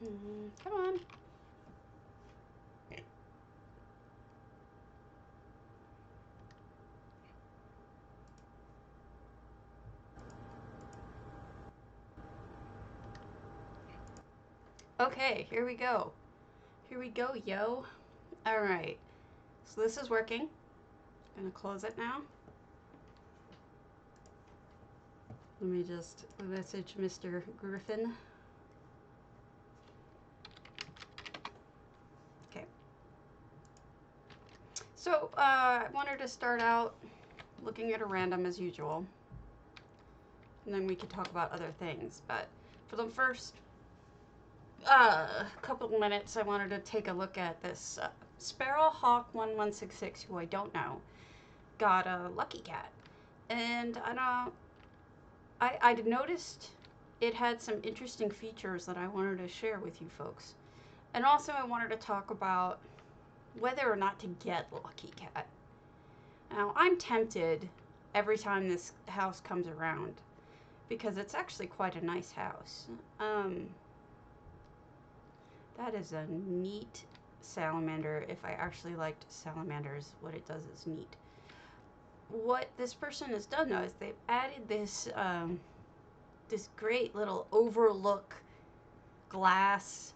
Come on. Okay, here we go. Here we go, yo. All right. So this is working. I'm gonna close it now. Let me just message Mr. Griffin. Okay. So I wanted to start out looking at a random as usual. And then we could talk about other things. But for the first couple of minutes, I wanted to take a look at this Sparrowhawk1166, who I don't know, got a lucky cat. And I noticed it had some interesting features that I wanted to share with you folks. And also I wanted to talk about whether or not to get Lucky Cat. Now, I'm tempted every time this house comes around because it's actually quite a nice house. That is a neat salamander. If I actually liked salamanders, what it does is neat. What this person has done though is they've added this this great little overlook glass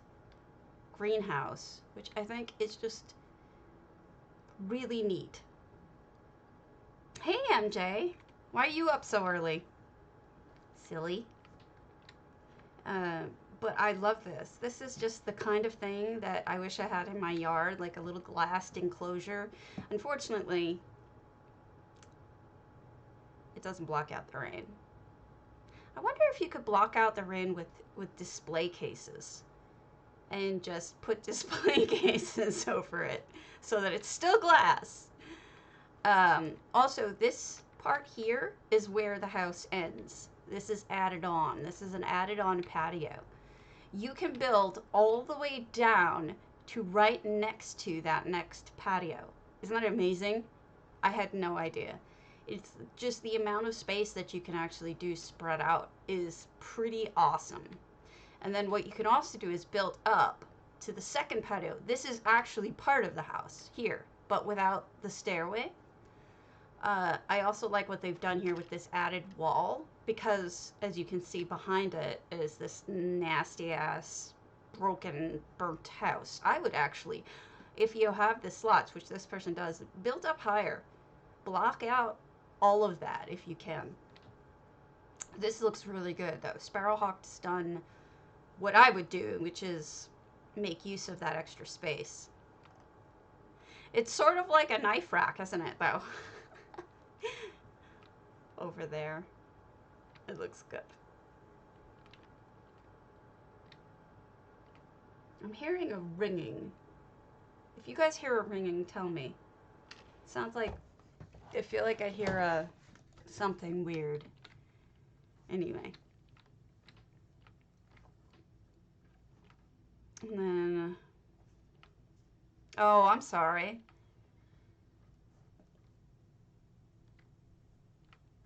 greenhouse, which I think is just really neat. Hey MJ, why are you up so early? Silly. But I love this. This is just the kind of thing that I wish I had in my yard, like a little glassed enclosure. Unfortunately, it doesn't block out the rain. I wonder if you could block out the rain with display cases and just put display cases over it so that it's still glass. Also, this part here is where the house ends. This is added on. This is an added on patio. You can build all the way down to right next to that next patio. Isn't that amazing? I had no idea. It's just the amount of space that you can actually do spread out is pretty awesome. And then what you can also do is build up to the second patio. This is actually part of the house here, but without the stairway. I also like what they've done here with this added wall, because as you can see behind it is this nasty ass broken burnt house. I would actually, if you have the slots, which this person does, build up higher. Block out all of that if you can. This looks really good though. Sparrowhawk's done what I would do, which is make use of that extra space. It's sort of like a knife rack, isn't it though? Over there. It looks good. I'm hearing a ringing. If you guys hear a ringing, tell me. It sounds like, I feel like I hear something weird. Anyway. And then, oh, I'm sorry.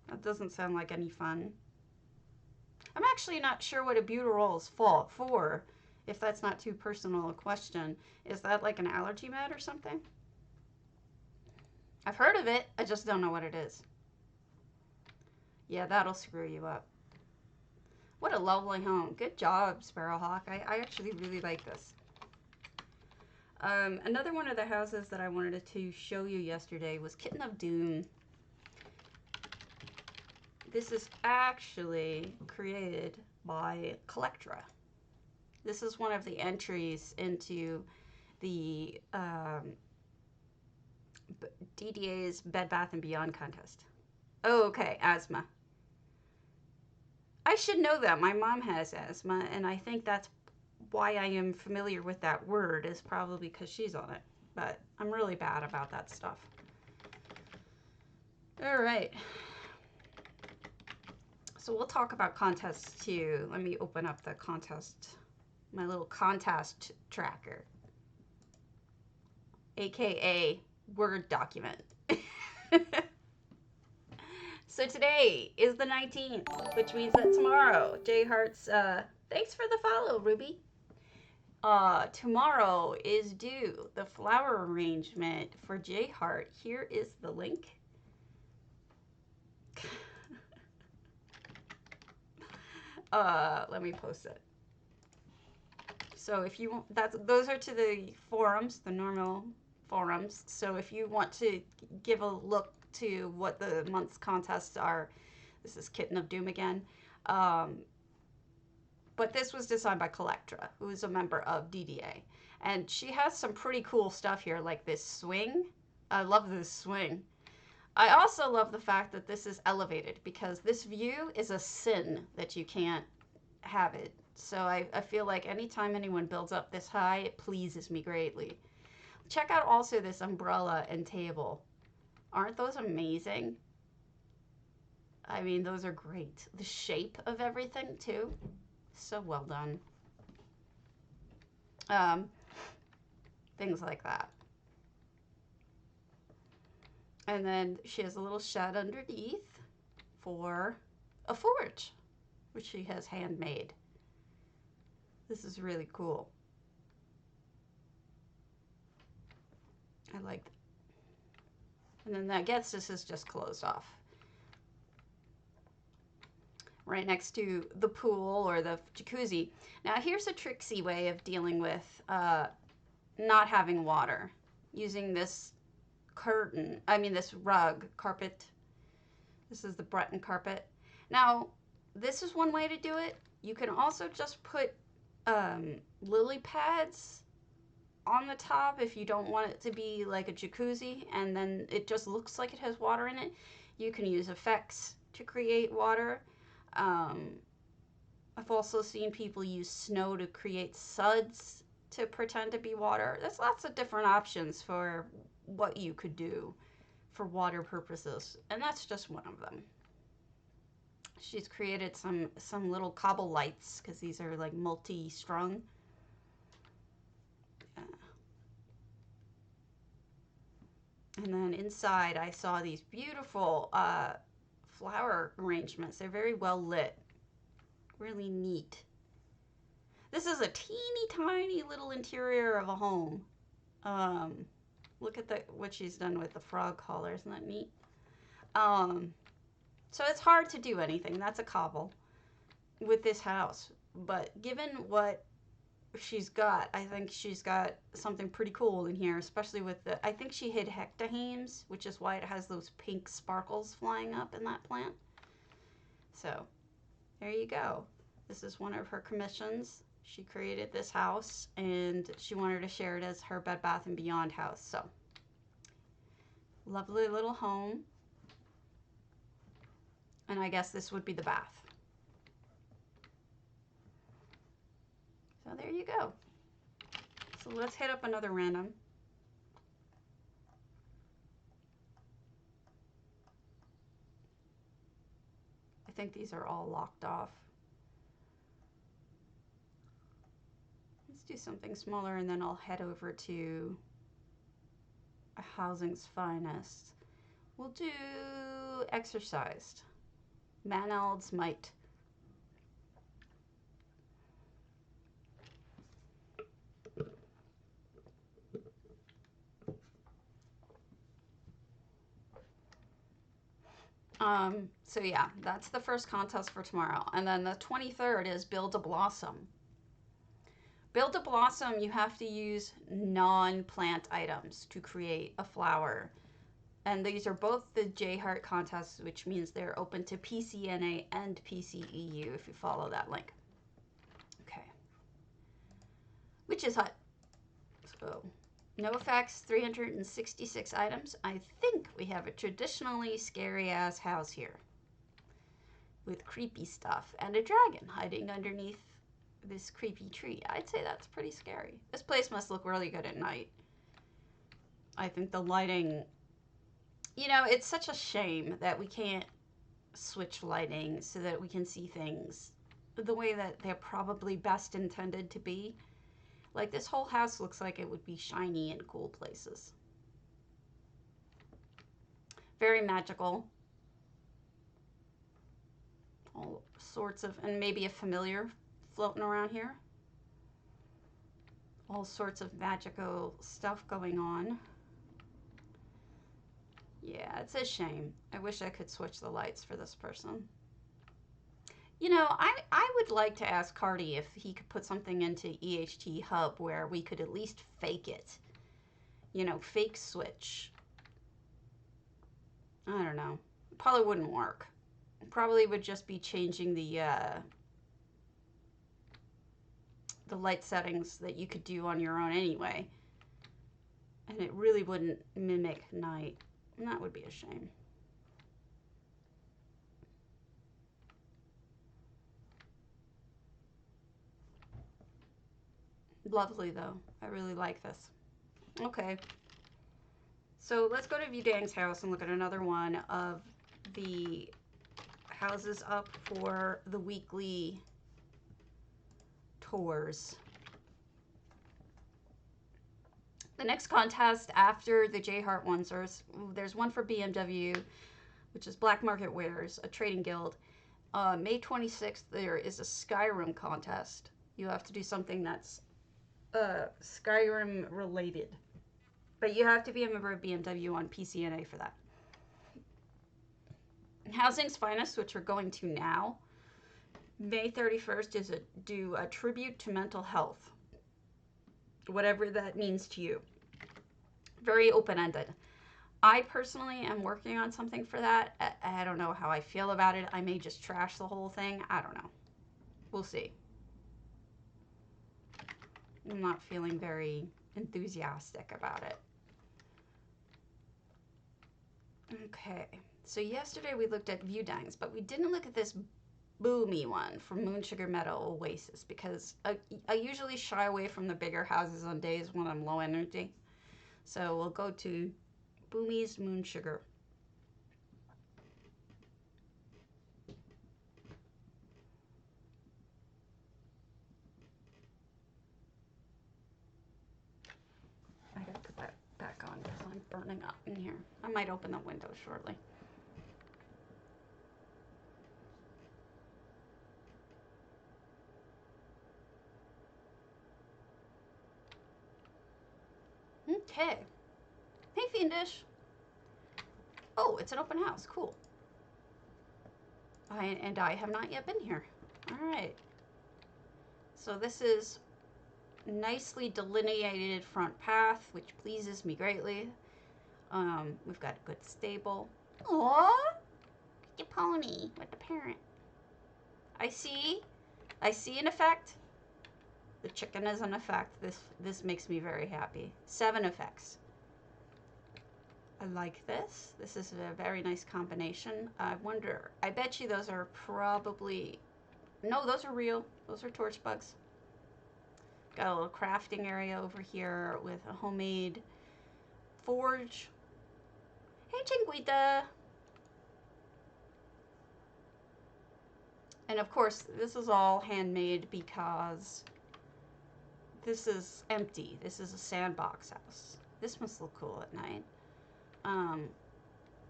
That doesn't sound like any fun. I'm actually not sure what albuterol is for, if that's not too personal a question. Is that like an allergy med or something? I've heard of it, I just don't know what it is. Yeah, that'll screw you up. What a lovely home. Good job, Sparrowhawk. I actually really like this. Another one of the houses that I wanted to show you yesterday was Kitten of Doom. This is actually created by Collectra. This is one of the entries into the DDA's Bed Bath Beyond contest. Oh, okay, asthma. I should know that. My mom has asthma, and I think that's why I am familiar with that word, is probably because she's on it. But I'm really bad about that stuff. All right. So we'll talk about contests too. Let me open up the contest, my little contest tracker, aka Word document. So today is the 19th, which means that tomorrow, J Hearts, thanks for the follow, Ruby. Tomorrow is due the flower arrangement for J Heart. Here is the link. Let me post it. So if you want, those are to the forums, the normal forums. So if you want to give a look to what the month's contests are, this is Kitten of Doom again. But this was designed by Collectra, who is a member of DDA. And she has some pretty cool stuff here, like this swing. I love this swing. I also love the fact that this is elevated, because this view is a sin that you can't have it. So I feel like anytime anyone builds up this high, it pleases me greatly. Check out also this umbrella and table. Aren't those amazing? I mean, those are great. The shape of everything, too. So well done. Things like that. And then she has a little shed underneath for a forge, which she has handmade. This is really cool. I like that. And then I guess this is just closed off. Right next to the pool or the jacuzzi. Now here's a tricksy way of dealing with not having water. Using this this rug, carpet. This is the Breton carpet. Now, this is one way to do it. You can also just put lily pads on the top if you don't want it to be like a jacuzzi and then it just looks like it has water in it. You can use effects to create water. I've also seen people use snow to create suds to pretend to be water. There's lots of different options for what you could do for water purposes, and that's just one of them. She's created some little cobble lights, because these are like multi-strung. And then inside I saw these beautiful flower arrangements. They're very well lit. Really neat. This is a teeny tiny little interior of a home. Look at what she's done with the frog collar. Isn't that neat? So it's hard to do anything. That's a cobble with this house. But given what she's got, I think she's got something pretty cool in here, especially with I think she hid hectahames, which is why it has those pink sparkles flying up in that plant. So there you go. This is one of her commissions. She created this house and she wanted to share it as her Bed Bath & Beyond house. So lovely little home. And I guess this would be the bath. So there you go. So let's hit up another random. I think these are all locked off. Let's do something smaller and then I'll head over to a Housing's Finest. We'll do Exorcised. Ald Might. So yeah, that's the first contest for tomorrow. And then the 23rd is Build a Blossom. Build a Blossom, you have to use non-plant items to create a flower. And these are both the J Heart contests, which means they're open to PCNA and PCEU if you follow that link. Okay. Which is hot. So, no effects, 366 items. I think we have a traditionally scary-ass house here with creepy stuff and a dragon hiding underneath this creepy tree. I'd say that's pretty scary. This place must look really good at night. I think the lighting, you know, it's such a shame that we can't switch lighting so that we can see things the way that they're probably best intended to be. Like, this whole house looks like it would be shiny in cool places. Very magical. All sorts of, and maybe a familiar floating around here. all sorts of magical stuff going on. Yeah, it's a shame. I wish I could switch the lights for this person. You know, I would like to ask Cardi if he could put something into EHT Hub where we could at least fake it. You know, fake switch. I don't know. It probably wouldn't work. It probably would just be changing the light settings that you could do on your own anyway. And it really wouldn't mimic night. And that would be a shame. Lovely though. I really like this. Okay. So let's go to Vidang's house and look at another one of the houses up for the weekly tours. The next contest after the J Hart ones, there's one for BMW, which is Black Market Wares, a trading guild. May 26th, there is a Skyrim contest. You have to do something that's Skyrim related. But you have to be a member of BMW on PCNA for that. Housing's Finest, which we're going to now. May 31st is do a tribute to mental health. Whatever that means to you. Very open-ended. I personally am working on something for that. I don't know how I feel about it. I may just trash the whole thing. I don't know. We'll see. I'm not feeling very enthusiastic about it. Okay. So yesterday we looked at Vidang's, but we didn't look at this boomy one from Moonsugar Meadow Oasis because I usually shy away from the bigger houses on days when I'm low energy. So we'll go to Boomy's Moonsugar. I gotta put that back on because I'm burning up in here. I might open the window shortly. Okay. Hey, Fiendish. Oh, it's an open house. Cool. And I have not yet been here. All right. So this is nicely delineated front path, which pleases me greatly. We've got a good stable. Aww. Your pony with the parent. I see an effect. The chicken is an effect. This makes me very happy. 7 effects. I like this. This is a very nice combination. I wonder, I bet you those are probably, no, those are real. Those are torch bugs. Got a little crafting area over here with a homemade forge. Hey, Chinguita. And of course, this is all handmade because this is empty. This is a sandbox house. This must look cool at night.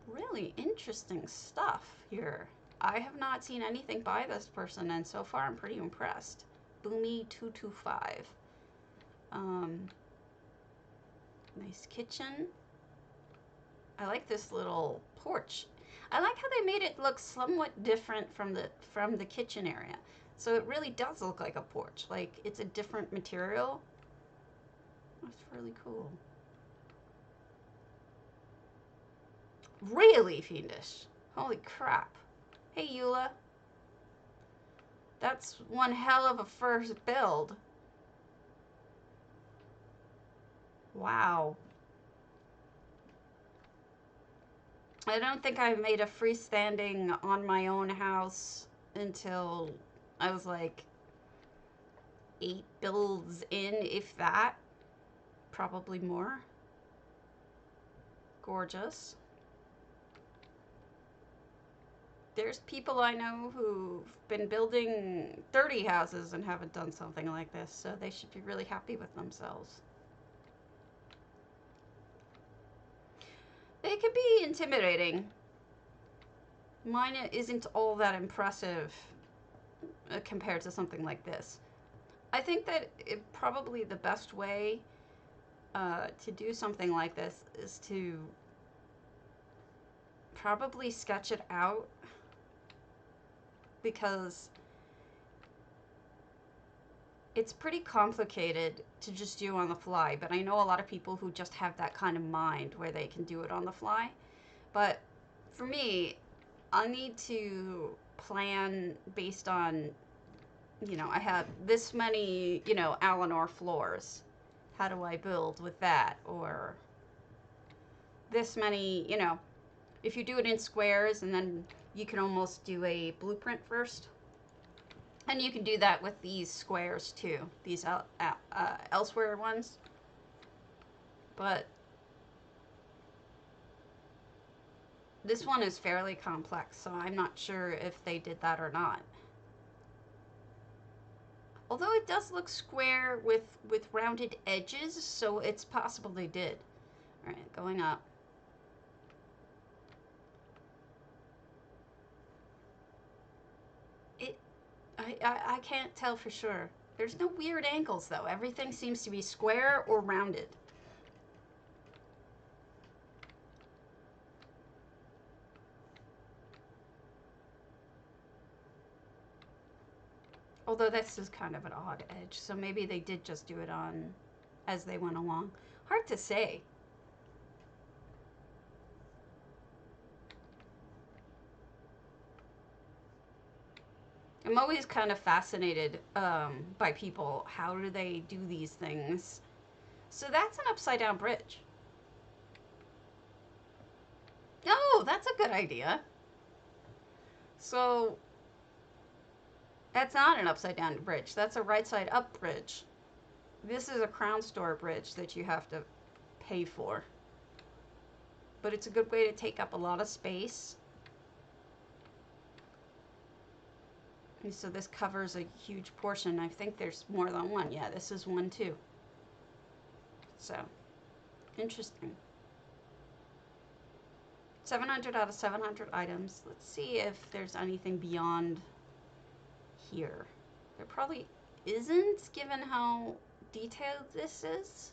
Really interesting stuff here. I have not seen anything by this person, and so far I'm pretty impressed. Boomy225. Nice kitchen. I like this little porch. I like how they made it look somewhat different from the kitchen area. So it really does look like a porch. Like it's a different material. That's really cool. Really, Fiendish. Holy crap. Hey, Eula. That's one hell of a first build. Wow. I don't think I've made a freestanding on my own house until I was like 8 builds in, if that. Probably more. Gorgeous. There's people I know who've been building 30 houses and haven't done something like this, so they should be really happy with themselves. It can be intimidating. Mine isn't all that impressive compared to something like this. I think that probably the best way to do something like this is to probably sketch it out, because it's pretty complicated to just do on the fly, but I know a lot of people who just have that kind of mind where they can do it on the fly. But for me, I need to plan based on, I have this many, elinhir floors. How do I build with that? Or this many, if you do it in squares, and then you can almost do a blueprint first. And you can do that with these squares too, these elsewhere ones. But this one is fairly complex, so I'm not sure if they did that or not. Although it does look square with rounded edges, so it's possible they did. All right, going up. I can't tell for sure. There's no weird angles though. Everything seems to be square or rounded. Although this is kind of an odd edge, so maybe they did just do it on as they went along. Hard to say. I'm always kind of fascinated by people. How do they do these things? So that's an upside down bridge. Oh, that's a good idea. So that's not an upside down bridge. That's a right side up bridge. This is a crown store bridge that you have to pay for. But it's a good way to take up a lot of space. And so this covers a huge portion. I think there's more than one. Yeah, this is one too. So, interesting. 700 out of 700 items. Let's see if there's anything beyond here. There probably isn't, given how detailed this is.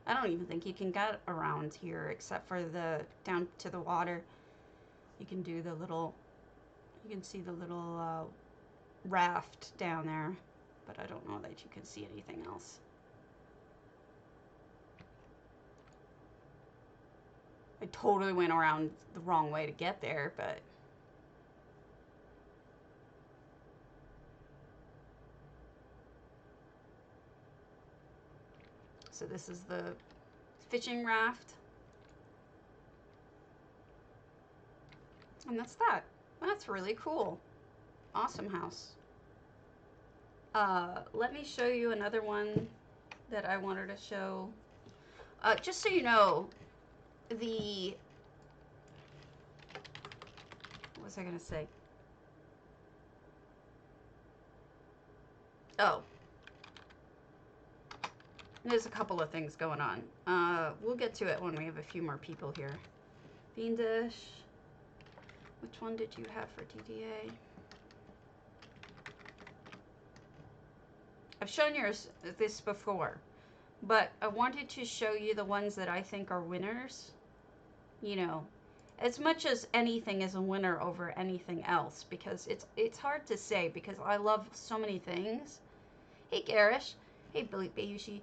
I don't even think you can get around here except for the down to the water. You can do the little, you can see the little raft down there, but I don't know that you can see anything else. I totally went around the wrong way to get there, but so this is the fishing raft. And that's that. That's really cool. Awesome house. Let me show you another one that I wanted to show. Just so you know, what was I gonna say? Oh. There's a couple of things going on. We'll get to it when we have a few more people here. Fiendish. Which one did you have for DDA? I've shown yours this before, but I wanted to show you the ones that I think are winners. You know, as much as anything is a winner over anything else, because it's hard to say, because I love so many things. Hey Garish. Hey Billy Bayushi.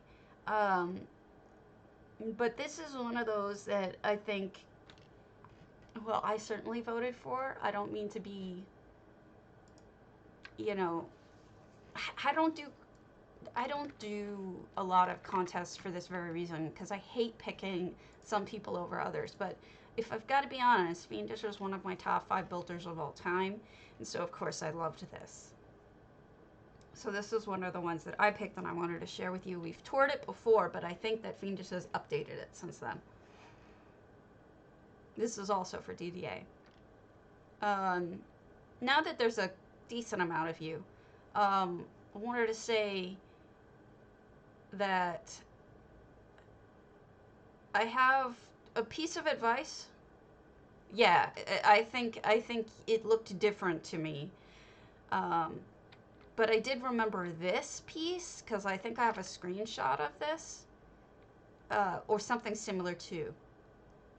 But this is one of those that I think, well, I certainly voted for. I don't mean to be, you know, I don't do a lot of contests for this very reason, because I hate picking some people over others. But if I've got to be honest, Fiendish is one of my top 5 builders of all time, and so of course I loved this. So this is one of the ones that I picked and I wanted to share with you. We've toured it before, but I think that Fiendish has updated it since then. This is also for DDA. Now that there's a decent amount of you, I wanted to say that I have a piece of advice. Yeah, I think it looked different to me. But I did remember this piece because I think I have a screenshot of this. Or something similar too.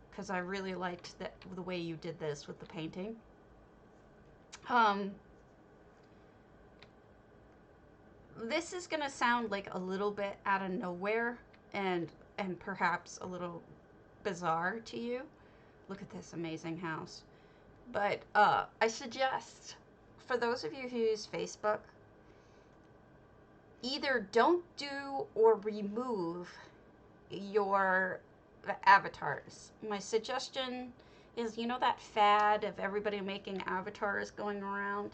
Because I really liked the way you did this with the painting. This is going to sound like a little bit out of nowhere and perhaps a little bizarre to you. Look at this amazing house. But I suggest, for those of you who use Facebook, either don't do or remove your avatars. My suggestion is, you know that fad of everybody making avatars going around?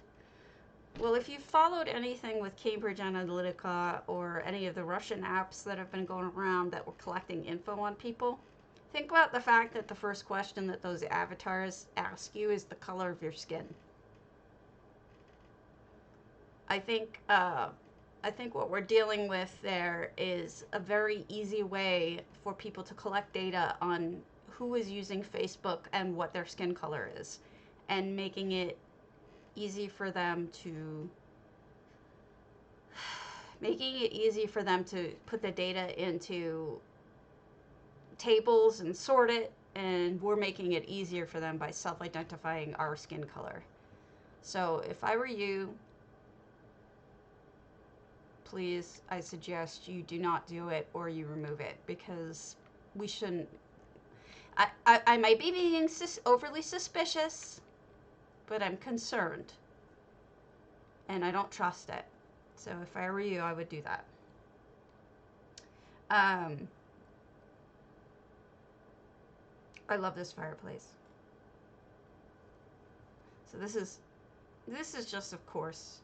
Well, if you followed anything with Cambridge Analytica or any of the Russian apps that have been going around that were collecting info on people, think about the fact that the first question that those avatars ask you is the color of your skin. I think what we're dealing with there is a very easy way for people to collect data on who is using Facebook and what their skin color is, and making it easy for them to put the data into tables and sort it, and we're making it easier for them by self-identifying our skin color. So if I were you, please, I suggest you do not do it or you remove it, because we shouldn't. I might be being overly suspicious, but I'm concerned and I don't trust it. So if I were you, I would do that. I love this fireplace. So this is just, of course,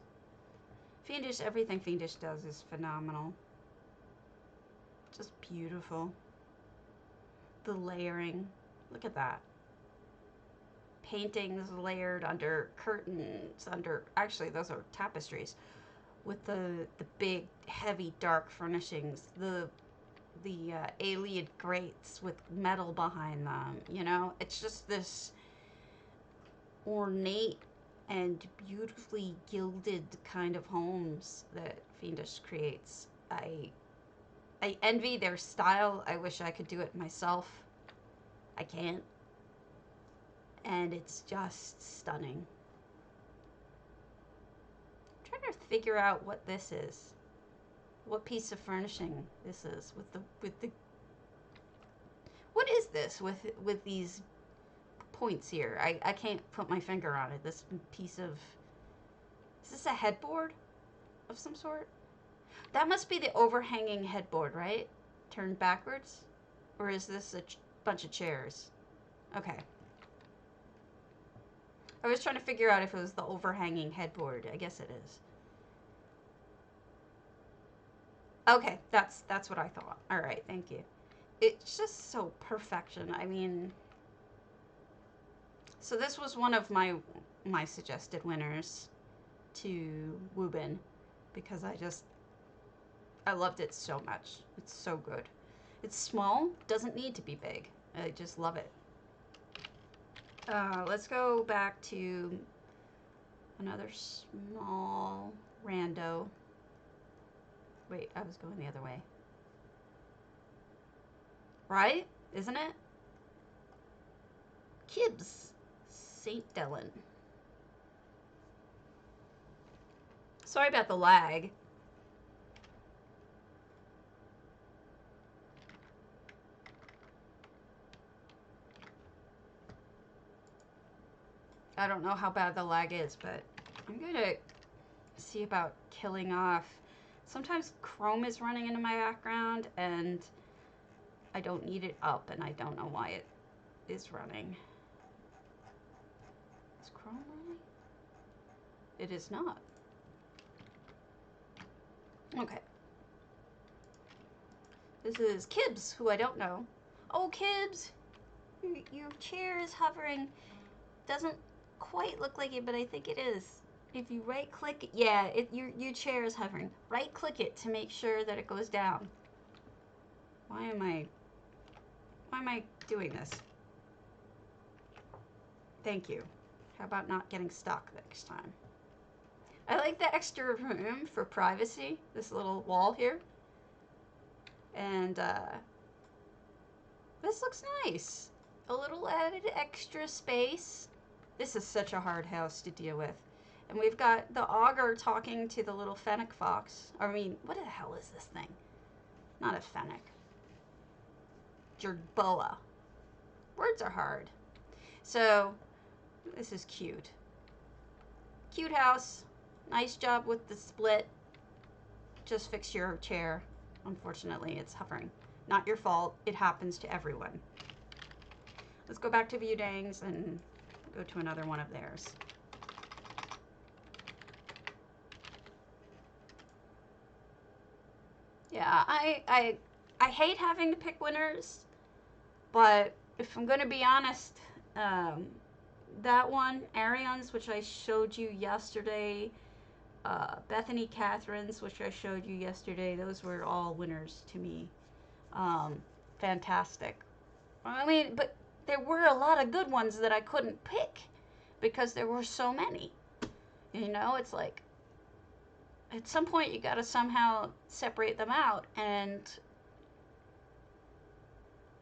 Fiendish. Everything Fiendish does is phenomenal. Just beautiful. The layering. Look at that. Paintings layered under curtains, actually those are tapestries, with the big heavy dark furnishings, the Aleid grates with metal behind them, you know? It's just this ornate and beautifully gilded kind of homes that Fiendish creates. I envy their style. I wish I could do it myself. I can't. And it's just stunning. I'm trying to figure out what this is. What piece of furnishing this is with the what is this with these points here? I can't put my finger on it. This piece of, is this a headboard of some sort? That must be the overhanging headboard, right? Turned backwards? Or is this a bunch of chairs? Okay. I was trying to figure out if it was the overhanging headboard. I guess it is. Okay, that's what I thought. All right, thank you. It's just so perfection. I mean, so this was one of my suggested winners to Woobin, because I loved it so much. It's so good. It's small, doesn't need to be big. I just love it. Let's go back to another small rando. Wait, I was going the other way. Right? Isn't it? Kibbs. St Delyn. Sorry about the lag. I don't know how bad the lag is, but I'm going to see about killing off. Sometimes Chrome is running into my background, and I don't need it up, and I don't know why it is running. Is Chrome running? It is not. Okay. This is Kibbs, who I don't know. Oh, Kibbs! Your chair is hovering. Doesn't quite look like it, but I think it is. If you right click it, yeah, your chair is hovering. Right click it to make sure that it goes down. Why am I doing this? Thank you. How about not getting stuck next time? I like the extra room for privacy, this little wall here. And this looks nice. A little added extra space. This is such a hard house to deal with. And we've got the augur talking to the little fennec fox. I mean, what the hell is this thing? Not a fennec. Jerboa. Words are hard. So, this is cute. Cute house. Nice job with the split. Just fix your chair. Unfortunately, it's hovering. Not your fault. It happens to everyone. Let's go back to Viewdangs and go to another one of theirs. Yeah, I hate having to pick winners, but if I'm going to be honest, that one, Arian's, which I showed you yesterday, Bethany Catherine's, which I showed you yesterday, those were all winners to me. Fantastic. I mean, but there were a lot of good ones that I couldn't pick because there were so many. You know, it's like, at some point you gotta somehow separate them out, and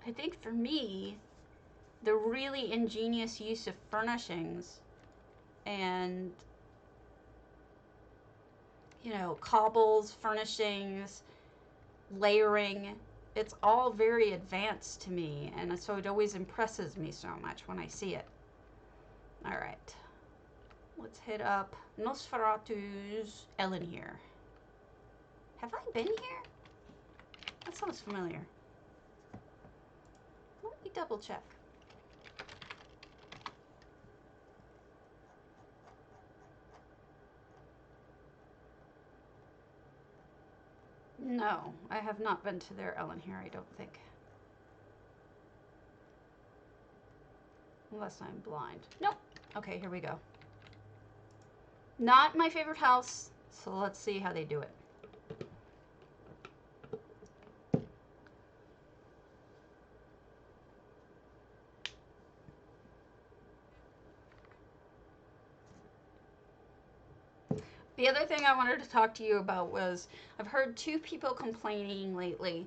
I think for me, the really ingenious use of furnishings and, you know, cobbles, furnishings, layering, it's all very advanced to me, and so it always impresses me so much when I see it. Alright, let's hit up Nosferatu's Elinhir. Have I been here? That sounds familiar. Let me double check. No, I have not been to their Elinhir, I don't think. Unless I'm blind. Nope. Okay, here we go. Not my favorite house, so let's see how they do it. The other thing I wanted to talk to you about was I've heard two people complaining lately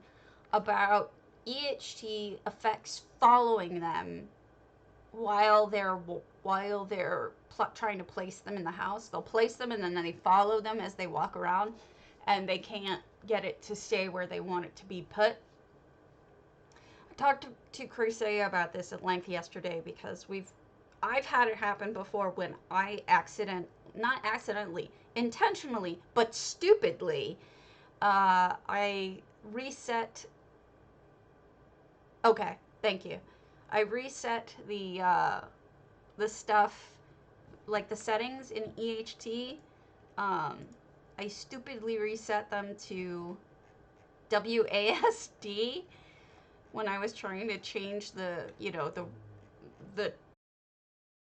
about EHT effects following them while they're trying to place them in the house. They'll place them and then they follow them as they walk around, and they can't get it to stay where they want it to be put. I talked to Cruce about this at length yesterday because I've had it happen before when I not accidentally, intentionally, but stupidly, I reset. Okay, thank you. I reset the stuff, like the settings in EHT. I stupidly reset them to WASD when I was trying to change the, you know, the